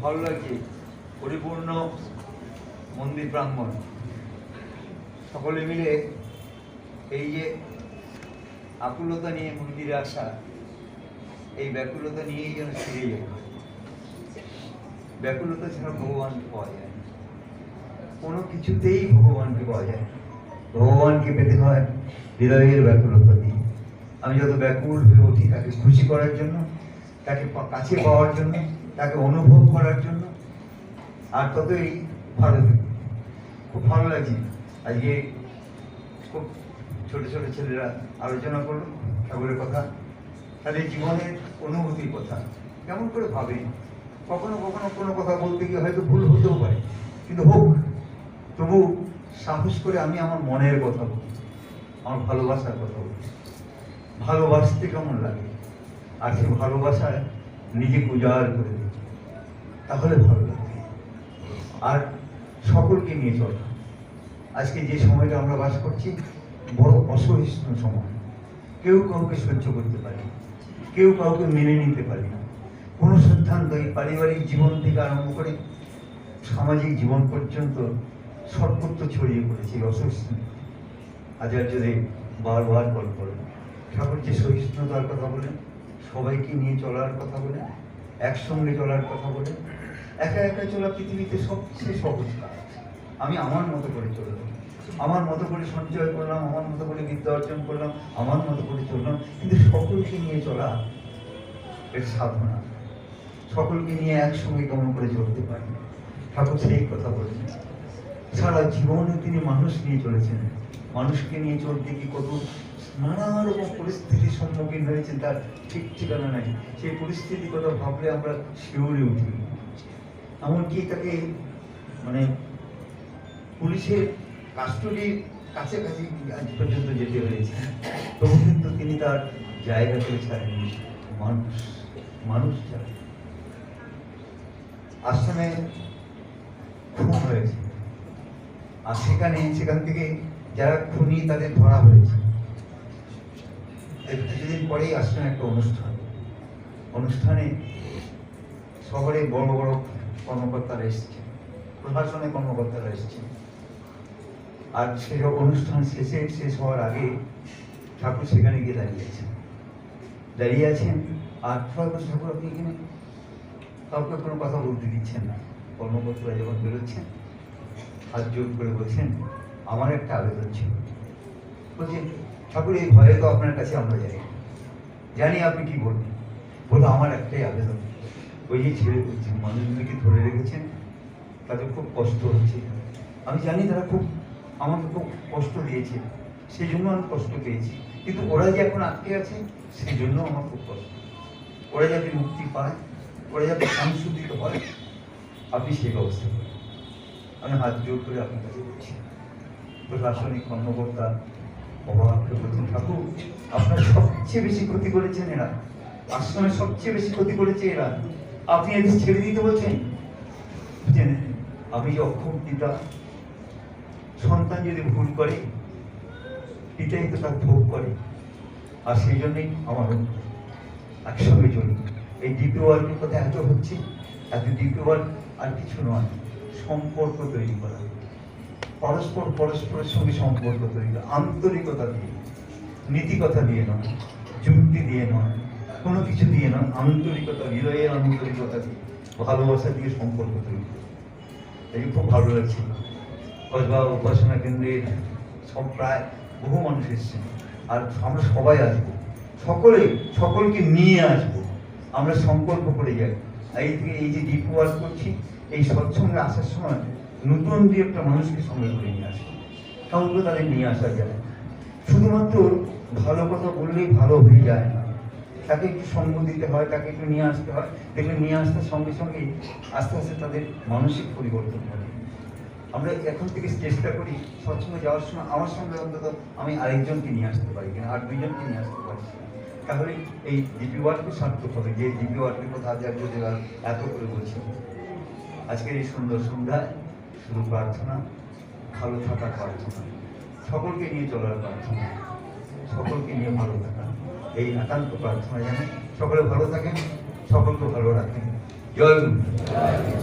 ভালো লাগছে। পরিপূর্ণ মন্দির প্রাঙ্গণ, সকলে মিলে এই যে আকুলতা নিয়ে মন্দিরে আসা, এই ব্যাকুলতা নিয়েই যেন ফিরে যায়। ব্যাকুলতা ছাড়া ভগবানকে পাওয়া যায় না, কোনো কিছুতেই ভগবানকে পাওয়া যায় না। ভগবানকে পেতে হয় হৃদয়ের ব্যাকুলতা দিয়ে। আমি যত ব্যাকুল হয়ে উঠি তাকে খুশি করার জন্য, তাকে কাছে পাওয়ার জন্য, তাকে অনুভব করার জন্য, আর ততই ভালো থাকি। খুব ভালো লাগছে। আজকে খুব ছোট ছোট ছেলেরা আলোচনা করলো ঠাকুরের কথা, তাদের জীবনের অনুভূতির কথা। কেমন করে ভাবে, কখনো কখনো কোনো কথা বলতে গিয়ে হয়তো ভুল হতেও পারে, কিন্তু হোক, তবু সাহস করে আমি আমার মনের কথা বলি, আমার ভালোবাসার কথা বলি। ভালোবাসতে কেমন লাগে, আর সেই ভালোবাসায় নিজেকে উজাড় করে দিই, তাহলে ভালো লাগে। আর সকলকে নিয়ে চলা। আজকে যে সময়টা আমরা বাস করছি বড় অসহিষ্ণু সময়। কেউ কাউকে সহ্য করতে পারে না, কেউ কাউকে মেনে নিতে পারে না। কোনো সিদ্ধান্তই পারিবারিক জীবন থেকে আরম্ভ করে সামাজিক জীবন পর্যন্ত সর্বত্র ছড়িয়ে পড়েছে অসহিষ্ণু। আচার্যদেব বারবার কল করেন, ঠাকুর যে সহিষ্ণুতার কথা বলেন, সবাইকে নিয়ে চলার কথা বলেন, একসঙ্গে চলার কথা বলেন। একা একা চলা পৃথিবীতে সবচেয়ে সহজ কাজ। আমি আমার মতো করে চললাম, আমার মতো করে সঞ্চয় করলাম, আমার মতো করে বিদ্যা অর্জন করলাম, আমার মতো করে চললাম, কিন্তু সকলকে নিয়ে চলা এর সাধনা। সকলকে নিয়ে একসঙ্গে কেমন করে চলতে পারি, ঠাকুর সেই কথা বলেন। সারা জীবনে তিনি মানুষ নিয়ে চলেছেন। মানুষকে নিয়ে চলতে কি কত নানা রকম পরিস্থিতির সম্মুখীন হয়েছেন তার ঠিক ঠিকানা নাই। সেই পরিস্থিতির কথা ভাবলে আমরা শিউরে উঠি। এমনকি তাকে মানে পুলিশের কাস্টডির কাছাকাছি আজ পর্যন্ত যেতে হয়েছে, তবু কিন্তু তিনি তার জায়গাতে ছাড়েননি। মানুষ মানুষ ছাড়ে। আশ্রমে খুন হয়েছে, আর সেখান থেকে যারা খুনি তাদের ধরা হয়েছে। কিছুদিন পরেই আশ্রমে একটা অনুষ্ঠানে শহরে বড় বড় কর্মকর্তারা এসছে, প্রশাসনের কর্মকর্তারা এসছে। আর সেই অনুষ্ঠান শেষ হওয়ার আগে ঠাকুর সেখানে গিয়ে দাঁড়িয়ে আছেন। আর ঠাকুর আপনি এখানে কাউকে কোনো কথা বলতে দিচ্ছেন না। কর্মকর্তারা যখন বেরোচ্ছেন হাত জোর করে বলছেন, আমার একটা আবেদন ছিল। বলছেন, ঠাকুর এই ভয়ে তো আপনার কাছে আমরা জানি আপনি কি বলবেন। বলো, আমার একটাই আবেদন, ওই যে ছেলে মানুষগুলিকে ধরে রেখেছেন তাদের খুব কষ্ট হচ্ছে। আমি জানি তারা আমাকে খুব কষ্ট দিয়েছে, সেই জন্য আমি কষ্ট পেয়েছি, কিন্তু ওরা যে এখন আটকে আছে সেই জন্য আমার খুব কষ্ট। ওরা যাতে মুক্তি পায়, ওরা যাতে সংশোধিত হয়, আপনি সেই ব্যবস্থা করেন। আমি হাত জোর করে আপনার কাছে বলছি। প্রশাসনিক কর্মকর্তা অবাক হয়ে বলছেন, ঠাকুর আপনার সবচেয়ে বেশি ক্ষতি করেছেন এরা, আশ্রমে সবচেয়ে বেশি ক্ষতি করেছে এরা, আপনি এদের ছেড়ে দিতে বলছেন? আমি যে অক্ষম পিতা, সন্তান যদি ভুল করে পিতাই তো তার ভোগ করে, আর সেই জন্যই আমার একসঙ্গে চলি। এই ডিপি ওয়ার্কের কথা এত হচ্ছে, এত ডিপি ওয়ার্ক আর কিছু নয়, সম্পর্ক তৈরি করা, পরস্পরের সঙ্গে সম্পর্ক তৈরি করা, আন্তরিকতা দিয়ে, নীতিকথা দিয়ে নয়, যুক্তি দিয়ে নয়, কোনো কিছু দিয়ে নয়, আন্তরিকতা, হৃদয়ের আন্তরিকতা দিয়ে, ভালোবাসা দিয়ে সম্পর্ক তৈরি করা। এই খুব ভালো লাগছে। কসবা উপাসনা কেন্দ্রে সব প্রায় বহু মানুষ এসছেন, আর আমরা সবাই আসবো, সকলকে নিয়ে আসবো, আমরা সম্পর্ক করে যাই। এই যে ডিপ ওয়ার্ক করছি, এই সৎসঙ্গে আসার সময় নতুন দিয়ে একটা মানুষকে সঙ্গে করে নিয়ে আসবো, তাহলে তাদের নিয়ে আসা যায়। শুধুমাত্র ভালো কথা বললেই ভালো হয়ে যায় না, তাকে একটু সঙ্গ দিতে হয়, তাকে একটু নিয়ে আসতে হয়। দেখলে নিয়ে আসার সঙ্গে সঙ্গে আস্তে আস্তে তাদের মানসিক পরিবর্তন হয়। আমরা এখন থেকে চেষ্টা করি সৎসঙ্গে যাওয়ার সময় আমার সঙ্গে অন্তত আমি আরেকজনকে নিয়ে আসতে পারি কিনা, আর দুইজনকে নিয়ে আসতে পারি, তাহলে এই ডিপি ওয়ার্ককে সার্থক হবে। যে ডিপি ওয়ার্কের কথা আচার্য দেওয়ার এত করে বলছি। আজকের এই সুন্দর সন্ধ্যায় শুধু প্রার্থনা, ভালো থাকার প্রার্থনা, সকলকে নিয়ে চলার প্রার্থনা, সকলকে নিয়ে ভালো থাকা, এই একান্ত প্রার্থনা জানেন। সকলে ভালো থাকেন, সকলকে ভালো রাখেন। জয় গুরু।